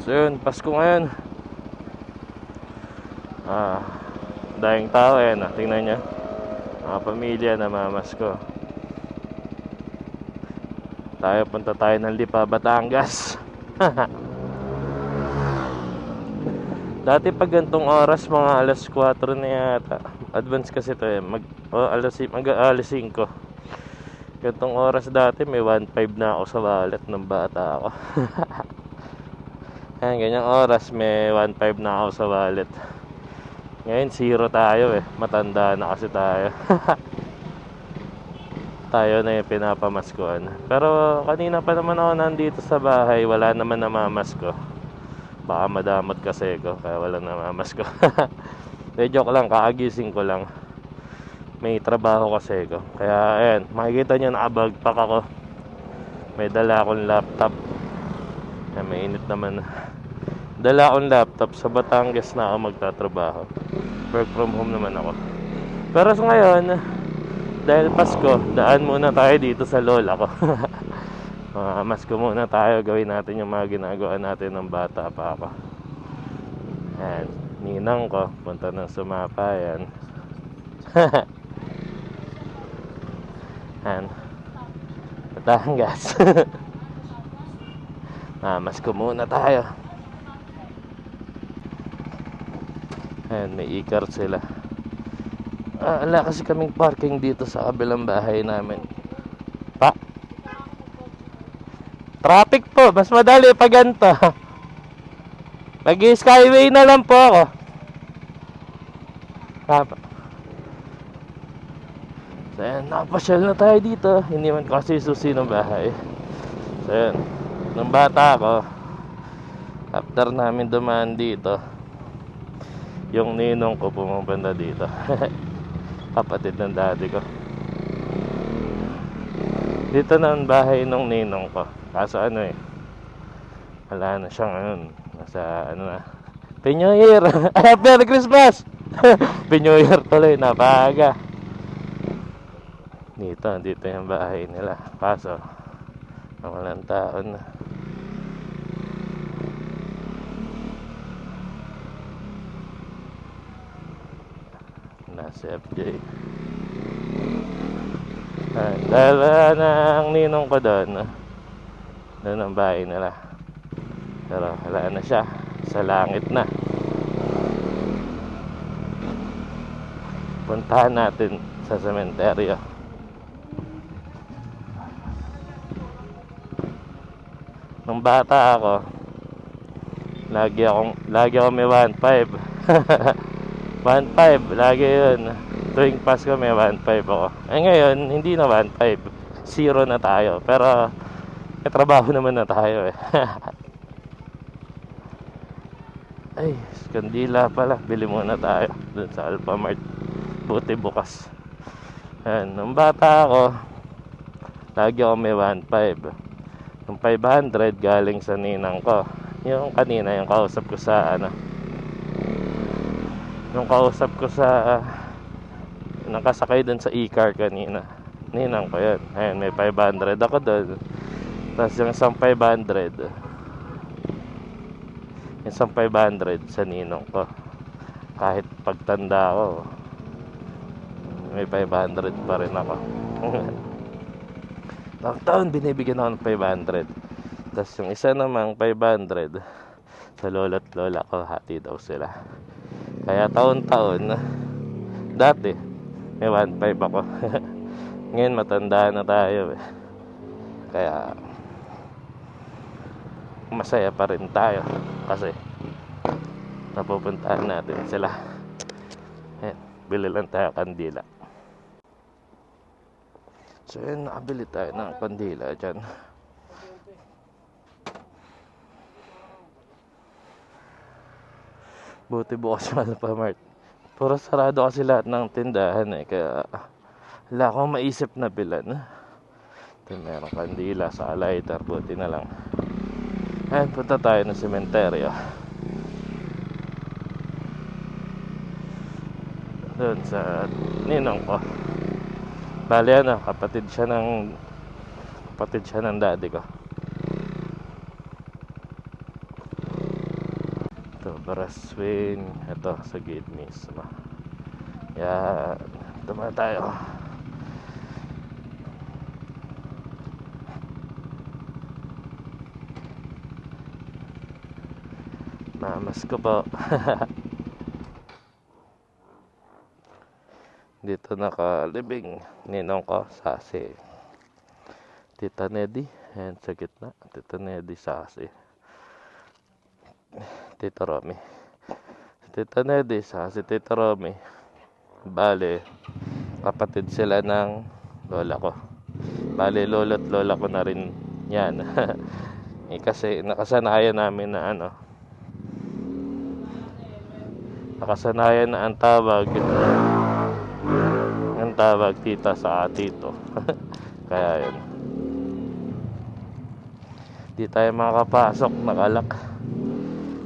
So yun, Pasko ngayon. Dahing tao tingnan nyo. Mga pamilya na mamasko. Punta tayo ng Lipa, Batangas. Dati pag gantong oras, mga alas 4 na yata. Advance kasi to alas 5. Gantong oras dati, may 1.5 na ako sa wallet ng bata ako. Ganyang oras, may 1.5 na ako sa wallet. Ngayon, 0 tayo matanda na kasi tayo. Tayo na yung pinapamaskuhan. Pero kanina pa naman ako nandito sa bahay, wala naman namamasko. Baka madamot kasi ko, kaya wala namamasko. Joke lang, kaagising ko lang. May trabaho kasi ko. Kaya ayan, makikita nyo nakabagpak ako. May dala akong laptop. May init naman. Dala akong laptop, sa Batangas na ako magtatrabaho. Work from home naman ako. Pero sa ngayon, dahil Pasko, daan muna tayo dito sa lola ko. Masko muna tayo, gawin natin yung mga ginagawa natin ng bata pa ako. Ayan, ninang ko, punta ng Sumapa, yan. Ayan, Batangas. Masko muna tayo. Ayan, may e-card sila. Wala kasi kaming parking dito sa kabilang bahay namin. Pa? Traffic po, mas madali pa ganito. Mag-skyway na lang po ako. So yan, nakapasyal na tayo dito. Hindi man kasi susi ng bahay. So yan, nung bata ako, after namin dumaan dito, yung ninong ko pumupunta dito. Kapatid ng daddy ko. Dito na ang bahay ng ninong ko. Kaso wala na siyang nasa na, Happy New Year. Merry Christmas. Happy New Year tuloy, napaga. Dito yung bahay nila. Kaso walang taon na. Nasa FJ. Dahil ang ninong ko doon ang bahay nila. Pero wala na siya, sa langit na. Puntahan natin sa sementeryo. Nung bata ako, lagi ako may 1.5. 1.5, lagi yun. Tuwing Pasko may 1.5 ako. Ngayon, hindi na 1.5. 0 na tayo. Pero, may trabaho naman na tayo Ay, kandila pala. Bili muna tayo dun sa Alphamart. Buti bukas. Ayan, nung bata ako, lagi ako may 1.5. Yung 500 galing sa ninang ko. Yung kanina, yung kausap ko sa nakasakay dun sa e-car kanina. Ninang ko yun. Ayan, may 500 ako dun. Tapos yung isang 500 sa ninong ko. Kahit pagtanda ko, may 500 pa rin ako. Taon binibigyan ako ng 500. Tapos yung isa namang 500 sa lola't lola ko, hati daw sila. Kaya taon-taon, dati may 1.5 ako. Ngayon matanda na tayo Kaya masaya pa rin tayo kasi napupuntahan natin sila. Bili lang tayo kandila. So yun, nakabili tayo ng kandila dyan. Buti bukas yung Alphamart. Puro sarado kasi lahat ng tindahan kaya wala akong maisip na bilan. Meron kandila sa lighter, buti na lang. Punta tayo ng sementeryo. Doon sa ninong ko. Bali kapatid siya ng daddy ko. Brass swing. Ito sa gate mismo. Yan. Tama tayo. Mamas ko po. Dito nakalibing ninong ko, Sasi. Tita Neddy, ayan sa gitna. Tita Neddy, Sasi. Tita Romy. Tita Neddy, Sasi, Tita Romy. Bale, kapatid sila ng lola ko. Bale, lolo't lola ko na rin yan. Kasi nakasanayan namin na nakasanayan na ang tawag tita sa tito. Kaya yun, di tayo makakapasok, nakalak.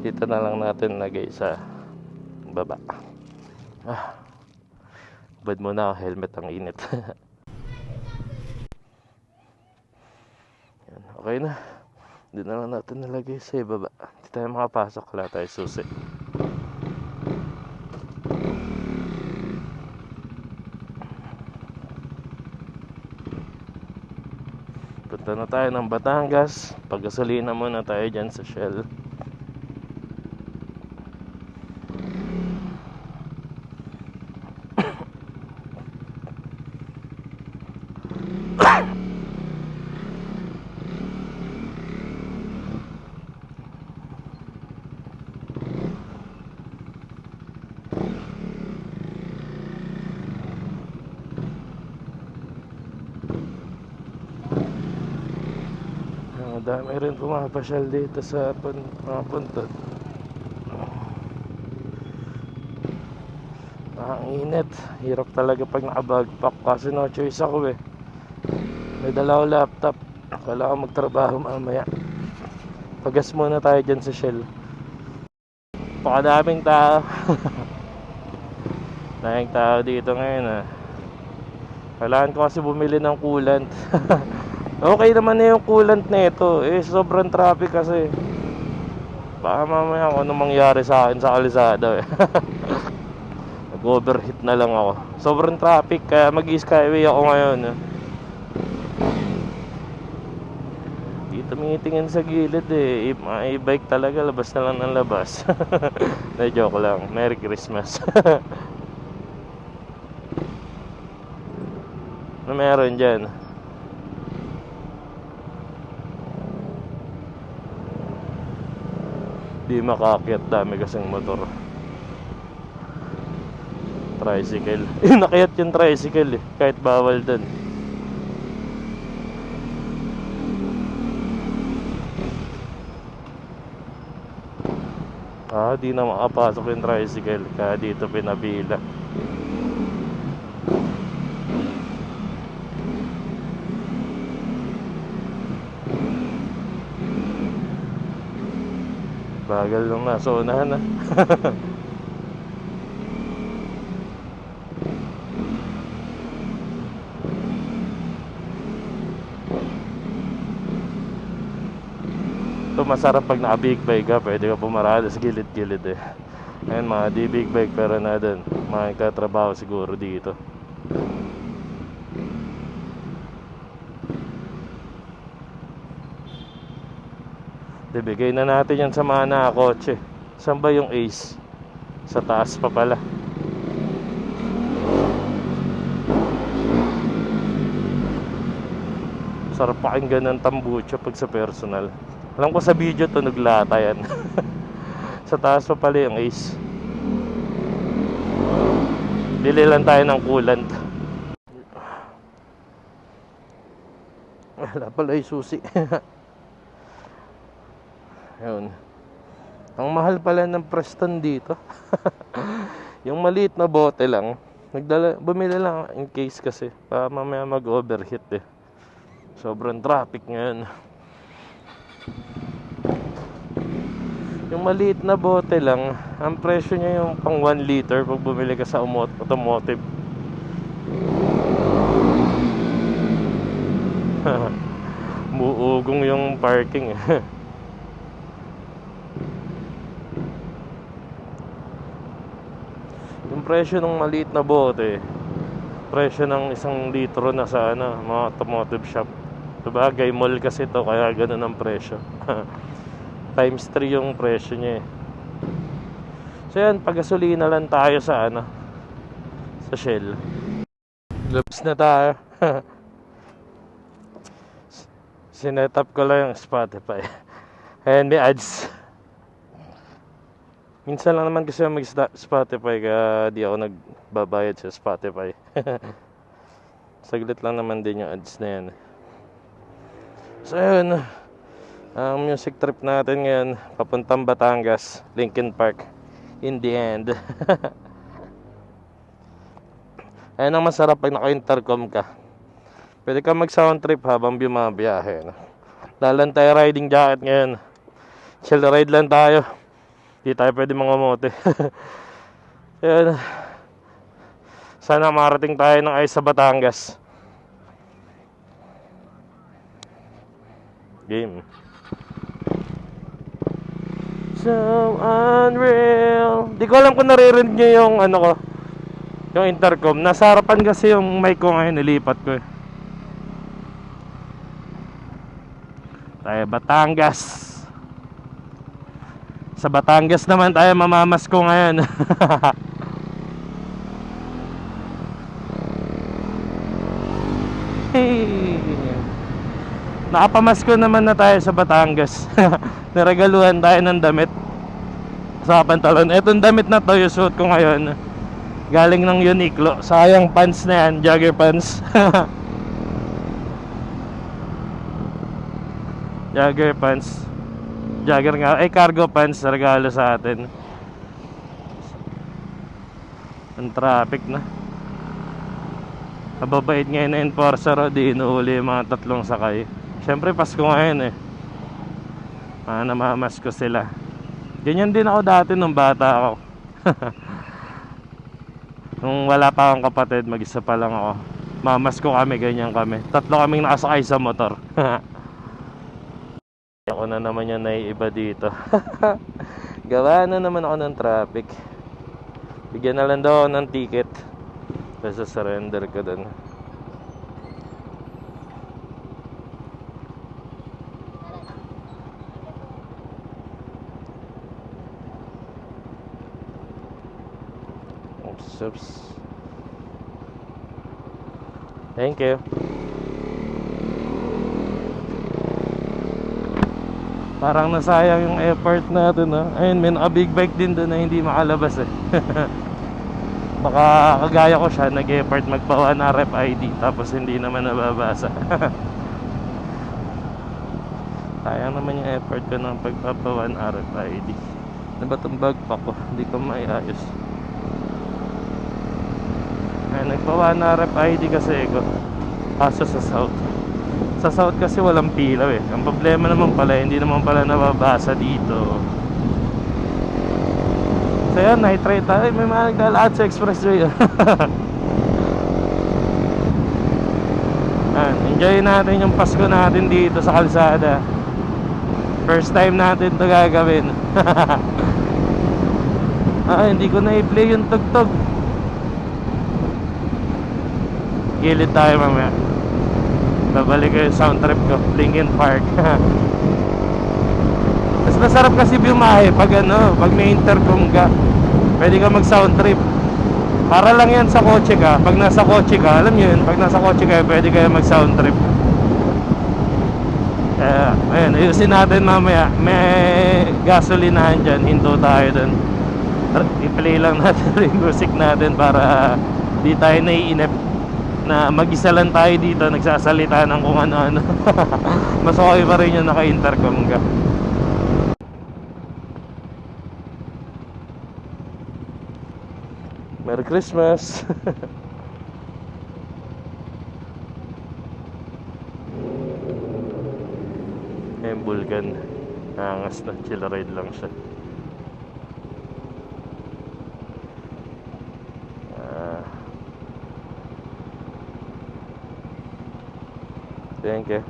Dito na lang natin lagay sa baba. Bad mo na, helmet ang init. Yan, okay na. Dito na lang natin nalagay sa baba. Di tayo makapasok, wala tayo susi. Punta na tayo ng Batangas. Paggasolina muna tayo dyan sa Shell. Dami rin pumapasyal dito sa mga puntod. Ang init. Hirap talaga pag nakabagpak. Kasi no choice ako eh. May dala ko laptop. Kailangan magtrabaho mamaya. Pagas muna tayo dyan sa Shell. Pakadaming tao. Daming tao dito ngayon ah. Kailangan ko kasi bumili ng coolant. Okay naman na yung coolant na ito. Sobrang traffic kasi. Baka mamaya kung anong mangyari sa akin sa kalisada eh. Nag-overheat na lang ako. Sobrang traffic kaya mag-skyway ako ngayon eh. Dito tumitingin sa gilid eh. E-bike talaga, labas na lang ng labas. Na joke lang. Merry Christmas. Ano meron dyan? Di makaakyat, dami kasing motor. Tricycle. Nakayat yung tricycle eh, kahit bawal dun. Di na makapasok yung tricycle, kaya dito pinabila. Bagal nung nasa unahan na. Ito masarap pag naka-big bike ka, pwede ka pumarada sa gilid-gilid eh. Ayun mga di big bike pero na dun, mga katrabaho siguro dito. Bigay na natin yan sa mga nakakotse. Saan ba yung Ace? Sa taas pa pala. Sarap pakinggan ng tambucho pag sa personal. Alam ko sa video tunog lata yan. Sa taas pa pala yung Ace. Bili lang tayo ng coolant. Wala pala yung susi. Ayun. Ang mahal pala ng Preston dito. Yung maliit na bote lang. Bumili lang in case kasi para mamaya mag-overheat eh. Sobrang traffic ngayon. Yung maliit na bote lang, ang presyo niya yung pang 1 liter pag bumili ka sa automotive. Muugong yung parking eh. presyo ng maliit na bote, presyo ng 1 litro na sa mga automotive shop. Sabagay, mall kasi to, kaya ganun ang presyo. Times 3 yung presyo niya eh. So yan, pag-gasolina lang tayo sa sa Shell. Labas na tayo. Sinet up ko lang yung Spotify. Ayan, may ads. Minsan lang naman kasi mag-Spotify, kaya di ako nagbabayad sa Spotify. Saglit lang naman din yung ads na yan. So yun, ang music trip natin ngayon papuntang Batangas, Linkin Park, in the end. Ayan ang masarap pag naka-intercom ka. Pwede ka mag-sound trip habang bumabiyahe. Lalantay riding jacket ngayon. Chill ride lang tayo. Di tayo pwede mangamote. Ayan. Sana marating tayo ng ayos sa Batangas. Game. So unreal. Di ko alam kung naririnig nyo yung ko, yung intercom. Nasa harapan kasi yung mic ko ngayon, nilipat ko eh. Tayo Batangas. Sa Batangas naman tayo mamamasko ngayon. Hey. Nakapamasko naman na tayo sa Batangas. Niregaluhan tayo ng damit sa pantalon. Etong damit na to yung suot ko ngayon, galing ng Uniqlo. Sayang pants na yan, jogger pants. Jogger pants. Jogger nga, cargo pants, regalo sa atin. Ang traffic na. Mababait ngayon na enforcer, di inuuli yung mga 3 sakay. Siyempre Pasko ngayon eh. Namamas ko sila. Ganyan din ako dati nung bata ako. Nung wala pa akong kapatid, mag-isa pa lang ako. Mamas ko kami, ganyan kami. 3 kaming nakasakay sa motor. Ako na naman yung naiiba dito. Gawa na naman ako ng traffic. Bigyan na lang daw ako ng ticket. Kasi surrender ko dun. Oops. Thank you. Parang nasayang yung effort natin, no? Ayun, may naka-big bike din doon na hindi makalabas eh. Baka kagaya ko siya, nag-effort magpawa na RFID tapos hindi naman nababasa. Sayang naman yung effort ko ng pagpapawa ng RFID. Ano ba itong bag pa ko? Hindi ko maiayos. Ay, nagpawa na RFID kasi ko. Kaso sa South. Sa South kasi walang pilaw eh. Ang problema naman pala, hindi naman pala nababasa dito. So yan, night-try tayo. May mga naglalakad sa expressway. Enjoy natin yung Pasko natin dito sa kalsada. First time natin ito gagawin. Hindi ko na i-play yung tugtog. Gilid tayo mamaya. Babalik ko yung sound trip ko, Linkin Park. Mas masarap kasi biyahe pag pag may intercom ka. Pwede ka mag sound trip. Para lang yan sa kotse ka. Pag nasa kotse ka, alam nyo yun, pag nasa kotse ka, pwede kayo mag sound trip. Ayun, ayusin natin mamaya. May gasolinahan dyan, hinto tayo dun. I-play lang natin yung music natin para di tayo naiinip na mag-isa lang tayo dito nagsasalita ng kung ano-ano. Mas okay pa rin yung naka-intercom ka. Merry Christmas. Yung Vulcan, angas na, chill ride lang siya. Thank you.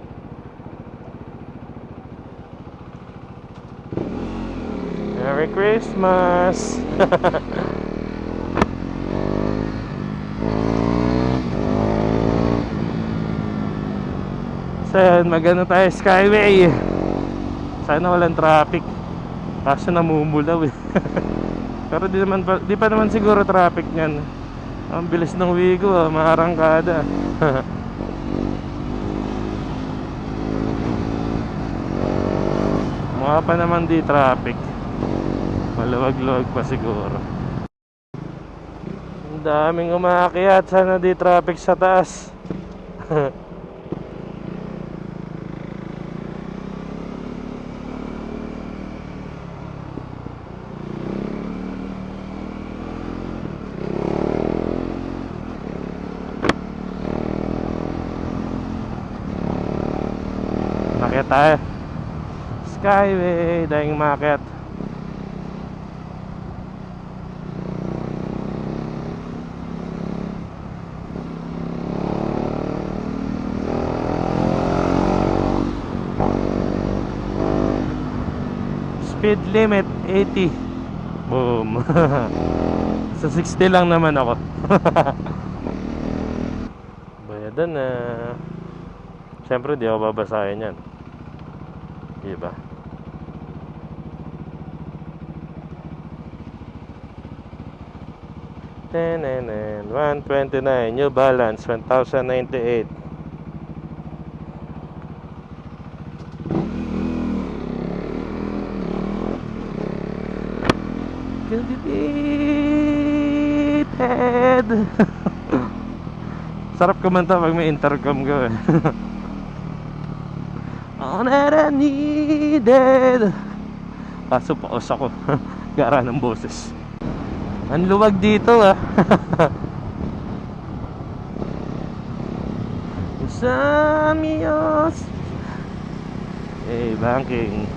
Merry Christmas. So yun, magano tayo Skyway. Sana walang traffic. Kaso namumulaw eh. Pero di pa naman siguro traffic niyan. Ang bilis ng Wigo, maarangkada. Mukha pa naman di traffic. Maluwag-luwag pa siguro. Ang daming umaakyat. Sana di traffic sa taas. Makyat tayo Skyway, dahing makyat. Speed limit 80. Boom. Sa 60 lang naman ako. Bayadan na. Siyempre di ako babasahin yan. Diba? Tenenen 129 New Balance 1098. Cultivated. Sarap kumanta pag may intercom ko eh. All that I needed. Kaso paos ako. Gara ng boses. Ang luwag dito ah. Some yours. Banking.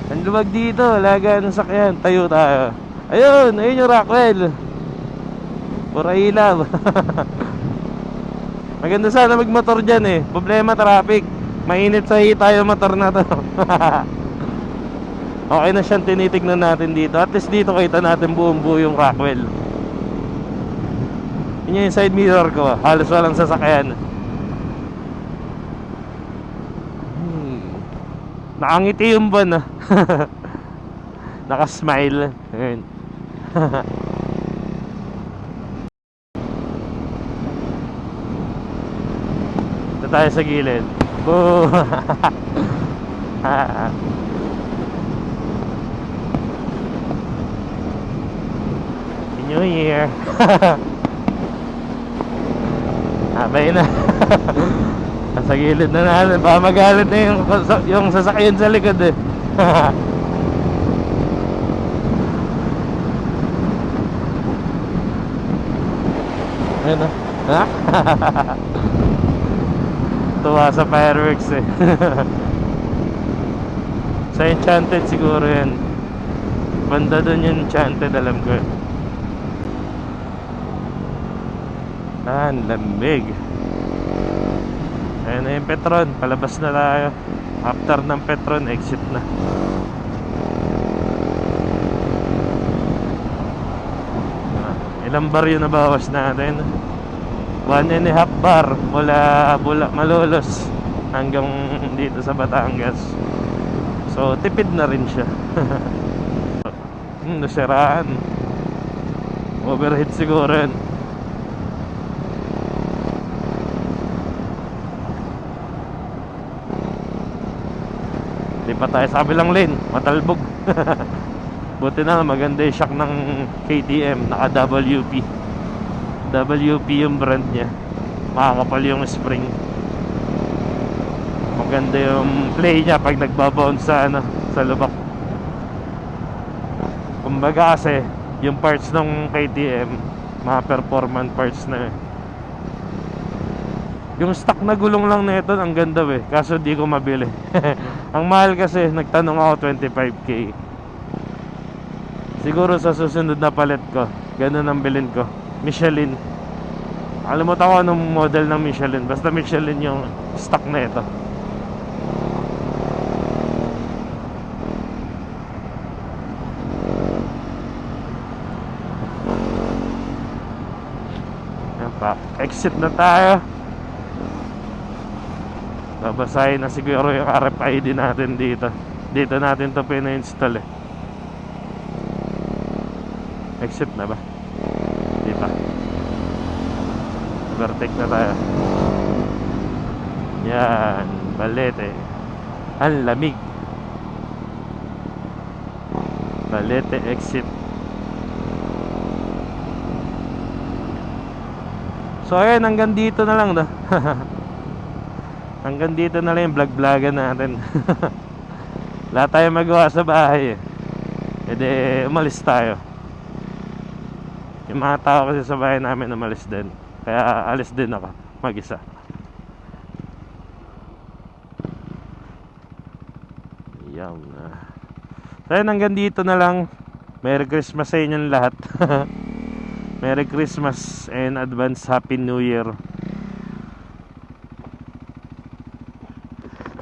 Ang luwag dito. Laga ng sakyan. Tayo tayo. Ayun yung Rockwell. Pura ilaw. Maganda sana magmotor dyan eh. Problema traffic. Mainit sa hita yung motor na to. Okay na siyang tinitignan natin dito. At least dito kita natin buong buo yung Rockwell. Yun yung side mirror ko. Halos walang sasakyan. Nakangiti yung ban ah. Nakasmile. Ayun. Ito tayo sa gilid. Boo! New Year. Abay na. Sa gilid na natin. Baka magalit na yung sasakyan sa likod eh. Ayun na. Ha? Tuwa sa fireworks eh. Sa Enchanted siguro yan. Banda dun yung Enchanted, alam ko. Ang lamig. Ayun na yung Petron. Palabas na tayo. After ng Petron, exit na. Ilang bar yun na bawas natin? 1.5 bar mula Malolos hanggang dito sa Batangas. So tipid na rin siya. Nasiraan. Overheat siguro yun. Di pa tayo sa kabilang lane. Matalbog. Buti na maganda yung shock ng KTM. Naka WP. WP yung brand niya. Makakapal yung spring. Maganda yung play niya pag nagbabounce sa sa lubak. Kumbaga kasi yung parts ng KTM mga performance parts na yung stock na gulong lang nito ang ganda eh. Kaso di ko mabili. Ang mahal kasi, nagtanong ako 25k. Siguro sa susunod na palit ko ganun ang bilhin ko. Michelin. Alimutan ko anong model ng Michelin. Basta Michelin yung stock na ito. Yan pa. Exit na tayo. Babasahin na siguro yung RFID natin dito. Dito natin to pina-install eh. Exit na ba? Di pa. Overtake na tayo. Yan, Balete. Ang lamig. Balete exit. So ayan, hanggang dito na lang no. Hanggang dito na lang yung vlog-vlogan natin. Wala tayong magawa sa bahay eh. E de, umalis tayo. Yung mga tao kasi sa bahay namin umalis din. Kaya alis din ako mag-isa. Yan. So ayan, hanggang dito na lang. Merry Christmas sa inyong lahat. Merry Christmas and advance Happy New Year.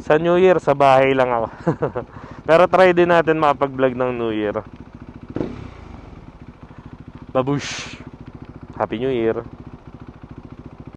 Sa New Year, sa bahay lang ako. Pero try din natin makapag-vlog ng New Year. Babush! Happy New Year!